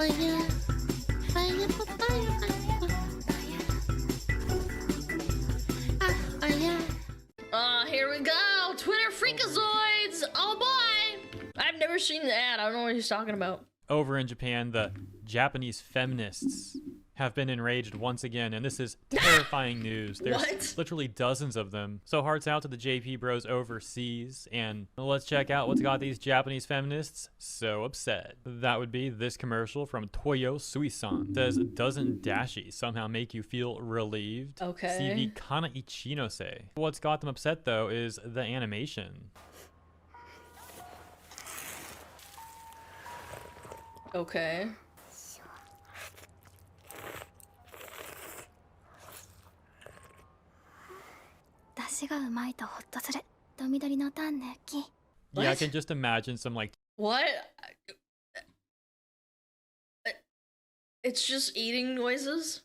fire, fire, fire, fire. Here we go. Twitter freakazoids. Oh boy. I've never seen the ad. I don't know what he's talking about. Over in Japan, the Japanese feminists have been enraged once again, and this is terrifying news. There's literally dozens of them. So hearts out to the JP bros overseas, and let's check out what's got these Japanese feminists so upset. That would be this commercial from Toyo Suisan. It says, doesn't dashi somehow make you feel relieved? Okay. CV kana ichinose. What's got them upset though is the animation. Okay. Yeah, I can just imagine some like... What? It's just eating noises?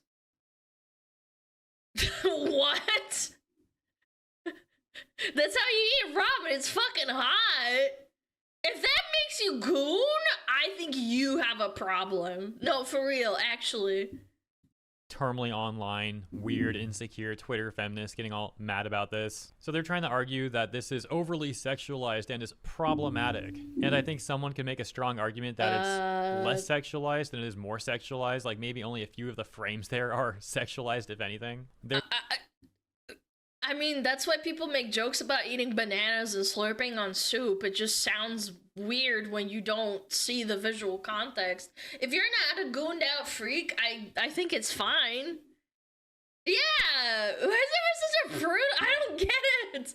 What? That's how you eat ramen. It's fucking hot. If that makes you goon, I think you have a problem. No, for real, actually. Terminally online, weird, insecure Twitter feminists getting all mad about this. So they're trying to argue that this is overly sexualized and is problematic. And I think someone can make a strong argument that it's less sexualized than it is more sexualized. Like maybe only a few of the frames there are sexualized, if anything. I mean, that's why people make jokes about eating bananas and slurping on soup. It just sounds weird when you don't see the visual context. If you're not a gooned out freak, I think it's fine. Yeah! Why is there such a prude? I don't get it!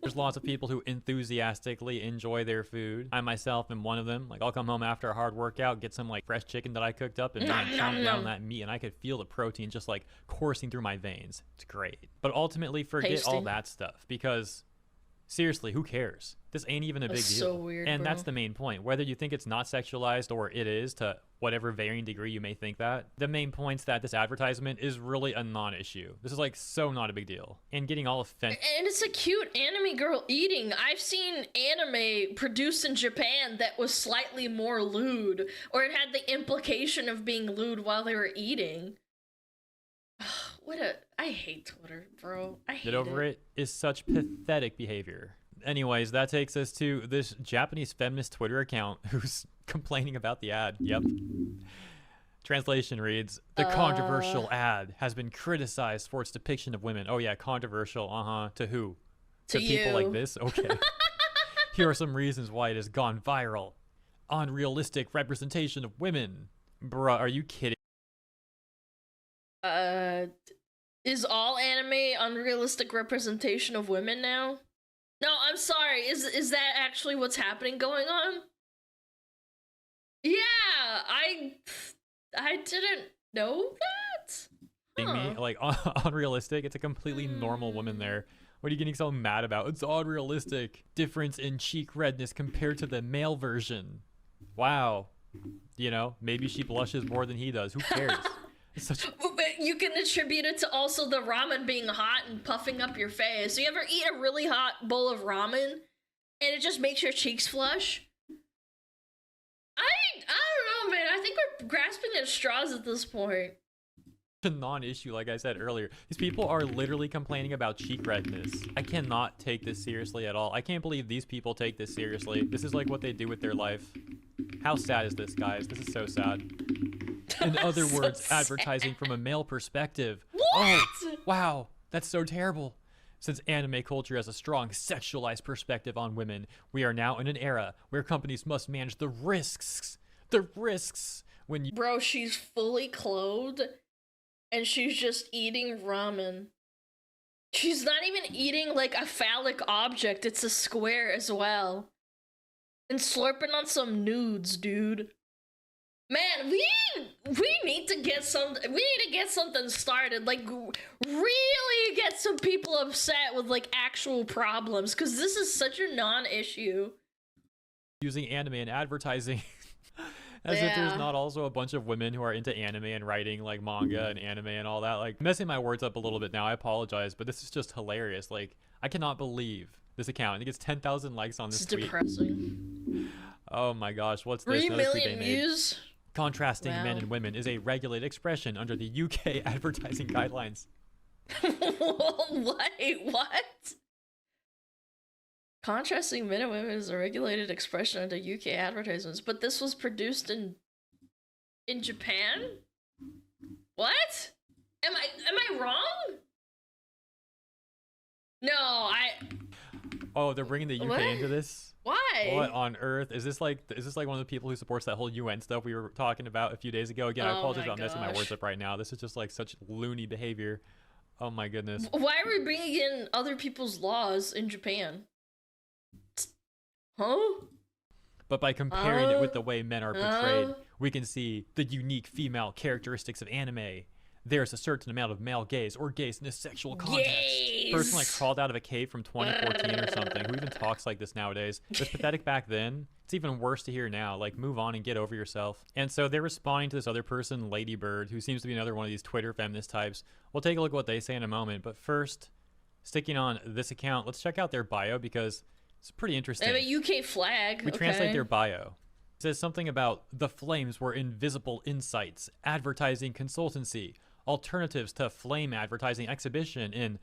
There's lots of people who enthusiastically enjoy their food. I myself am one of them. Like, I'll come home after a hard workout, get some like fresh chicken that I cooked up, and chomp down that meat, and I could feel the protein just like coursing through my veins. It's great. But ultimately, forget all that stuff, because seriously, who cares? This ain't even a big deal. So weird, and bro. that's the main point. Whether you think it's not sexualized or it is, to whatever varying degree you may think that, the main point's that this advertisement is really a non-issue. This is like so not a big deal. And getting all offended. And it's a cute anime girl eating. I've seen anime produced in Japan that was slightly more lewd, or it had the implication of being lewd while they were eating. I hate Twitter, bro. I hate it. Get over it is such pathetic behavior. Anyways, that takes us to this Japanese feminist Twitter account who's complaining about the ad. Yep. Translation reads, the controversial ad has been criticized for its depiction of women. Oh yeah, controversial, to who? To people like this? Okay. Here are some reasons why it has gone viral. Unrealistic representation of women. Bruh, are you kidding? Is all anime unrealistic representation of women now? No, I'm sorry. Is that actually what's happening going on? Yeah, I didn't know that. Me? Like, unrealistic? It's a completely normal woman there. What are you getting so mad about? It's unrealistic. Difference in cheek redness compared to the male version. Wow. You know, maybe she blushes more than he does. Who cares? It's such... You can attribute it to also the ramen being hot and puffing up your face. So you ever eat a really hot bowl of ramen and it just makes your cheeks flush? I don't know, man. I think we're grasping at straws at this point. A non-issue, like I said earlier. These people are literally complaining about cheek redness. I cannot take this seriously at all. I can't believe these people take this seriously. This is like what they do with their life. How sad is this, guys? This is so sad. In other words, advertising from a male perspective. What? Oh, wow. That's so terrible. Since anime culture has a strong sexualized perspective on women, we are now in an era where companies must manage the risks. The risks when you... Bro, she's fully clothed and she's just eating ramen. She's not even eating like a phallic object. It's a square as well. And slurping on some nudes, dude. Man, we need to get something started. Like, really get some people upset with like actual problems, because this is such a non-issue. Using anime and advertising. As if there's not also a bunch of women who are into anime and writing like manga and anime and all that. Like, messing my words up a little bit now, I apologize, but this is just hilarious. Like, I cannot believe this account. I think it's 10,000 likes on this tweet. It's depressing. Oh my gosh, what's this? 3 million views? Contrasting men Wow. and women is a regulated expression under the UK advertising guidelines. What? Contrasting men and women is a regulated expression under UK advertisements, but this was produced in Japan? What? Am I wrong? No, Oh, they're bringing the UK What? into this? why? What on earth? Is this like one of the people who supports that whole UN stuff we were talking about a few days ago? Again, I Oh apologize my about messing my gosh. words up right now. This is just like such loony behavior. Oh my goodness. Why are we bringing in other people's laws in Japan? Huh? But by comparing it with the way men are portrayed, uh. we can see the unique female characteristics of anime. There's a certain amount of male gaze or gaze in a sexual context. Gaze. Person like crawled out of a cave from 2014 or something. Who even talks like this nowadays? It was pathetic back then. It's even worse to hear now. Like, move on and get over yourself. And so they're responding to this other person, Ladybird, who seems to be another one of these Twitter feminist types. We'll take a look at what they say in a moment. But first, sticking on this account, let's check out their bio because it's pretty interesting. They have a UK flag. We okay. translate their bio. It says something about the flames were invisible insights, advertising consultancy, alternatives to flame advertising exhibition in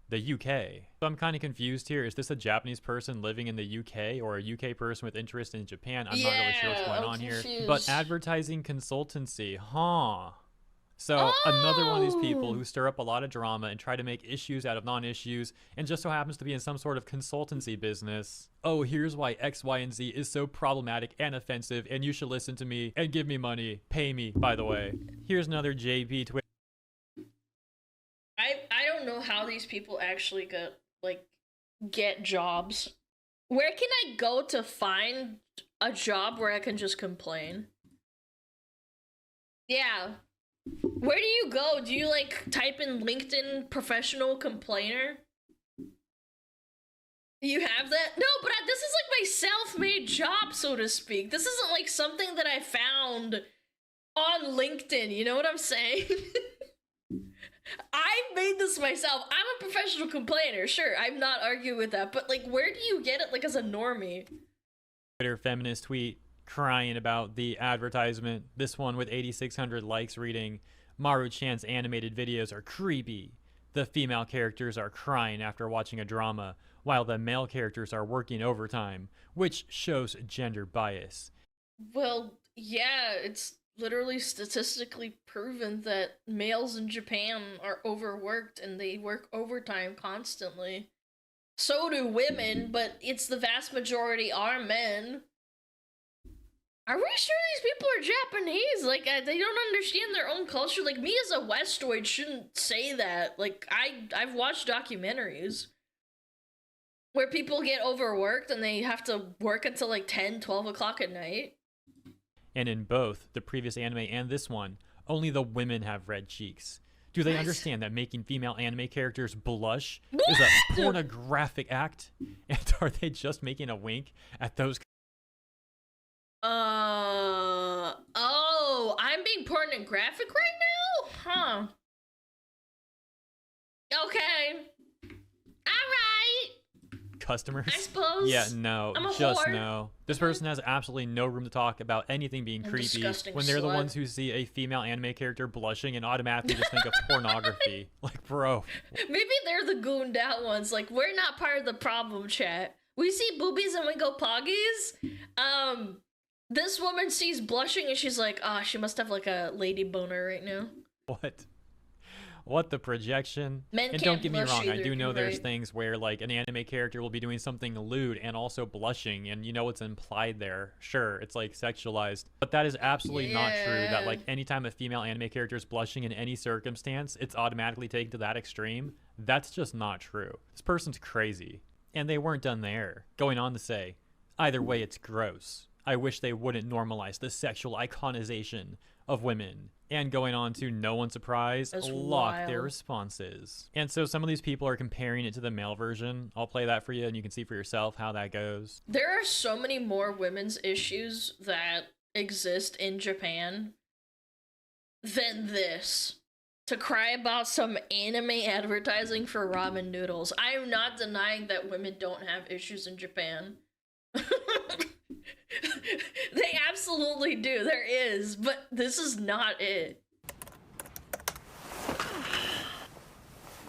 the UK. So I'm kind of confused here. Is this a Japanese person living in the UK or a UK person with interest in Japan? I'm not really sure what's going on here. But advertising consultancy, huh? So another one of these people who stir up a lot of drama and try to make issues out of non-issues and just so happens to be in some sort of consultancy business. Oh, here's why X, Y, and Z is so problematic and offensive and you should listen to me and give me money. Pay me, by the way. Here's another JP Twitter. I don't know how these people actually get jobs. Where can I go to find a job where I can just complain? Yeah. Where do you go? Do you like type in LinkedIn professional complainer? You have that? No, but this is like my self-made job, so to speak. This isn't like something that I found on LinkedIn, you know what I'm saying? I made this myself. I'm a professional complainer, sure, I'm not arguing with that, but like where do you get it like as a normie? Twitter feminist tweet crying about the advertisement. This one with 8,600 likes reading, Maru-chan's animated videos are creepy. The female characters are crying after watching a drama, while the male characters are working overtime, which shows gender bias. Well, yeah, it's literally statistically proven that males in Japan are overworked and they work overtime constantly. So do women, but it's the vast majority are men. Are we sure these people are Japanese? Like, they don't understand their own culture? Like, me as a Westoid shouldn't say that. Like, I've watched documentaries where people get overworked and they have to work until like 10, 12 o'clock at night. And in both, the previous anime and this one, only the women have red cheeks. Do they understand that making female anime characters blush is a pornographic act? And are they just making a wink at those? Oh, I'm being pornographic right now? Huh. Okay. Alright. Customers? I suppose. Yeah, no, I'm a just whore. no. This person has absolutely no room to talk about anything being I'm creepy disgusting when they're the slut. ones who see a female anime character blushing and automatically just think of pornography. Like, bro. Maybe they're the gooned out ones. Like, we're not part of the problem, chat. We see boobies and we go poggies. This woman sees blushing and she's like, ah, she must have like a lady boner right now. What the projection? Men And can't don't get me blush wrong, I either, do know you're there's right. things where like an anime character will be doing something lewd and also blushing, and you know what's implied there. Sure, it's like sexualized. But that is absolutely not true, that Yeah. like anytime a female anime character is blushing in any circumstance, it's automatically taken to that extreme. That's just not true. This person's crazy. And they weren't done there. Going on to say, either way, it's gross. I wish they wouldn't normalize the sexual iconization of women. And going on to no one's surprise, That's lock their wild. responses. And so some of these people are comparing it to the male version. I'll play that for you and you can see for yourself how that goes. There are so many more women's issues that exist in Japan than this. To cry about some anime advertising for ramen noodles. I am not denying that women don't have issues in Japan. They absolutely absolutely do. There is, but this is not it.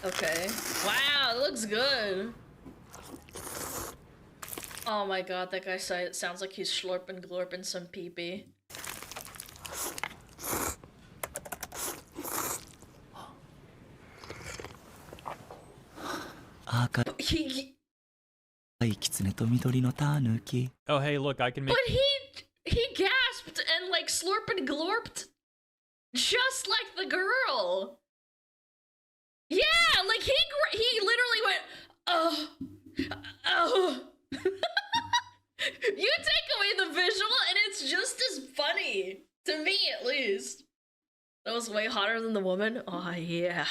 Okay. Wow, it looks good. Oh my god, that guy sounds like he's slurping glorping some pee-pee. He... Oh, hey, look, I can make... But he gasped and, like, slurped and glorped just like the girl. Yeah, like, he literally went, oh, oh. You take away the visual and it's just as funny. To me, at least. That was way hotter than the woman. Oh, yeah.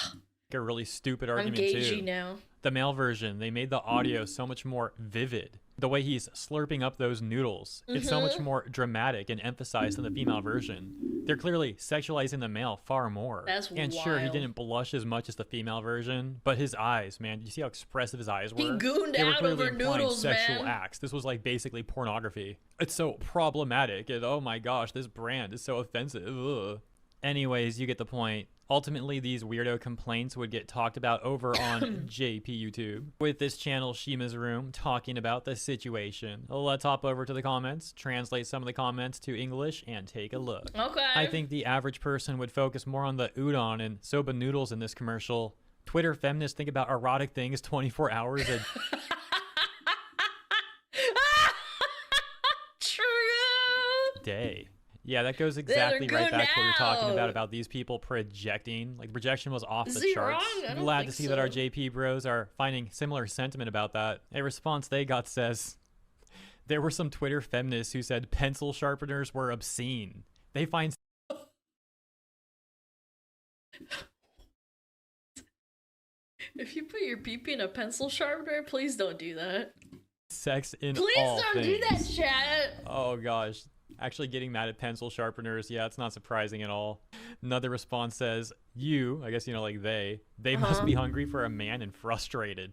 A really stupid I'm argument, gagey too. now. The male version, they made the audio so much more vivid. The way he's slurping up those noodles, it's so much more dramatic and emphasized than the female version. They're clearly sexualizing the male far more. That's and wild. sure, he didn't blush as much as the female version, but his eyes, man, you see how expressive his eyes were? He gooned they were out clearly over implying noodles, sexual man. acts. This was like basically pornography. It's so problematic, and oh my gosh, this brand is so offensive. Ugh. Anyways, you get the point. Ultimately, these weirdo complaints would get talked about over on JP YouTube, with this channel Shima's Room talking about the situation. Let's hop over to the comments, translate some of the comments to English, and take a look. Okay. I think the average person would focus more on the udon and soba noodles in this commercial. Twitter feminists think about erotic things 24 hours a True. day. Yeah, that goes exactly right back to what you're talking now. about these people projecting. Like, projection was off Is the he charts. wrong? I don't Glad think to see that our so. JP bros are finding similar sentiment about that. A response they got says, there were some Twitter feminists who said pencil sharpeners were obscene. They find If you put your pee-pee in a pencil sharpener, please don't do that. sex in Please all don't things. do that, chat. Oh gosh. Actually getting mad at pencil sharpeners, yeah, it's not surprising at all. Another response says, you, I guess, you know, like they must be hungry for a man and frustrated.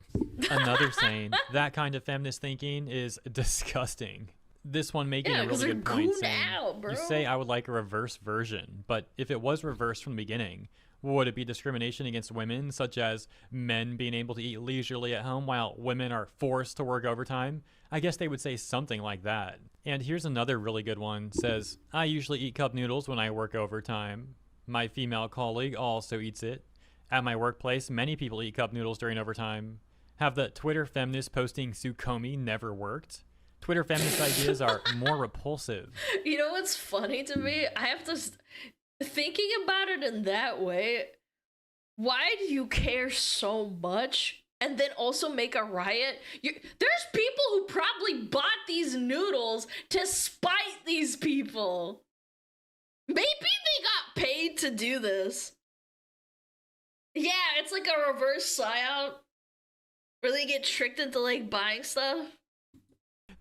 Another saying, that kind of feminist thinking is disgusting. This one making a really good point, saying, out, bro. you say I would like a reverse version, but if it was reversed from the beginning, would it be discrimination against women, such as men being able to eat leisurely at home while women are forced to work overtime? I guess they would say something like that. And here's another really good one. Says, I usually eat cup noodles when I work overtime. My female colleague also eats it. At my workplace, many people eat cup noodles during overtime. Have the Twitter feminists posting Sukomi never worked? Twitter feminist ideas are more repulsive. You know what's funny to me? I have to... Thinking about it in that way, why do you care so much and then also make a riot? There's people who probably bought these noodles to spite these people. Maybe they got paid to do this. Yeah, it's like a reverse psyop where they get tricked into like buying stuff.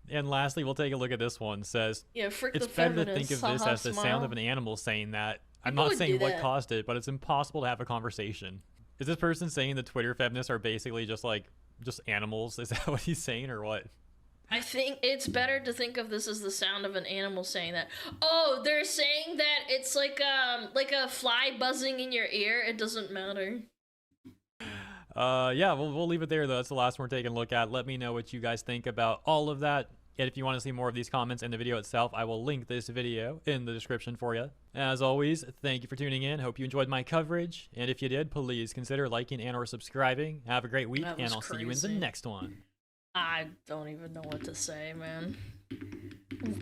And lastly, we'll take a look at this one. Says, Yeah, frick it's the better to feminists. think of this Haha, as the smile. sound of an animal saying that. I'm People not would saying do what that. caused it, but it's impossible to have a conversation. Is this person saying the Twitter feminists are basically just animals? Is that what he's saying or what? I think it's better to think of this as the sound of an animal saying that. Oh, they're saying that it's like a fly buzzing in your ear. It doesn't matter. Yeah, we'll leave it there though. That's the last one we're taking a look at. Let me know what you guys think about all of that. And if you want to see more of these comments in the video itself, I will link this video in the description for you. As always, thank you for tuning in. Hope you enjoyed my coverage. And if you did, please consider liking and or subscribing. Have a great week, and I'll see you in the next one. I don't even know what to say, man.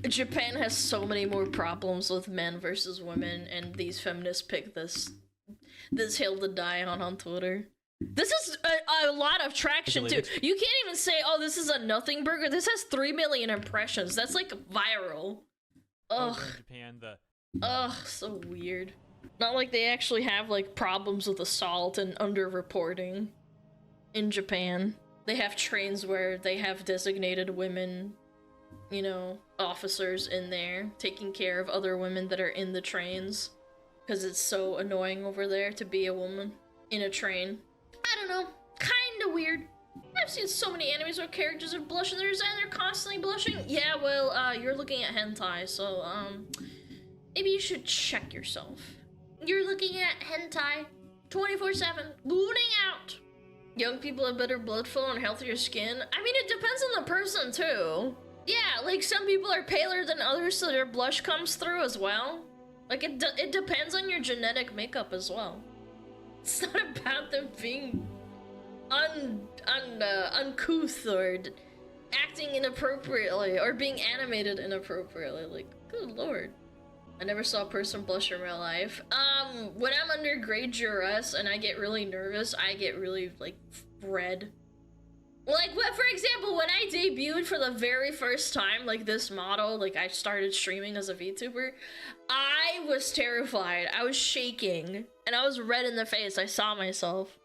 Japan has so many more problems with men versus women, and these feminists pick this hill to die on Twitter. This is a lot of traction too. You can't even say, oh, this is a nothing burger. This has 3 million impressions. That's like viral. Ugh. Japan, Ugh, so weird. Not like they actually have like problems with assault and underreporting in Japan. They have trains where they have designated women, you know, officers in there taking care of other women that are in the trains. Because it's so annoying over there to be a woman in a train. I don't know. Kinda weird. I've seen so many animes where characters are blushers and they're constantly blushing. Yeah, well, you're looking at hentai, so, maybe you should check yourself. You're looking at hentai 24/7, gooning out. Young people have better blood flow and healthier skin. I mean, it depends on the person, too. Yeah, like, some people are paler than others, so their blush comes through as well. Like, it depends on your genetic makeup as well. It's not about them being uncouth or acting inappropriately or being animated inappropriately. Like, good lord. I never saw a person blush in real life. When I'm under great duress and I get really nervous, I get really, like, red. Like, for example, when I debuted for the very first time, like, this model, like, I started streaming as a VTuber, I was terrified. I was shaking, and I was red in the face. I saw myself.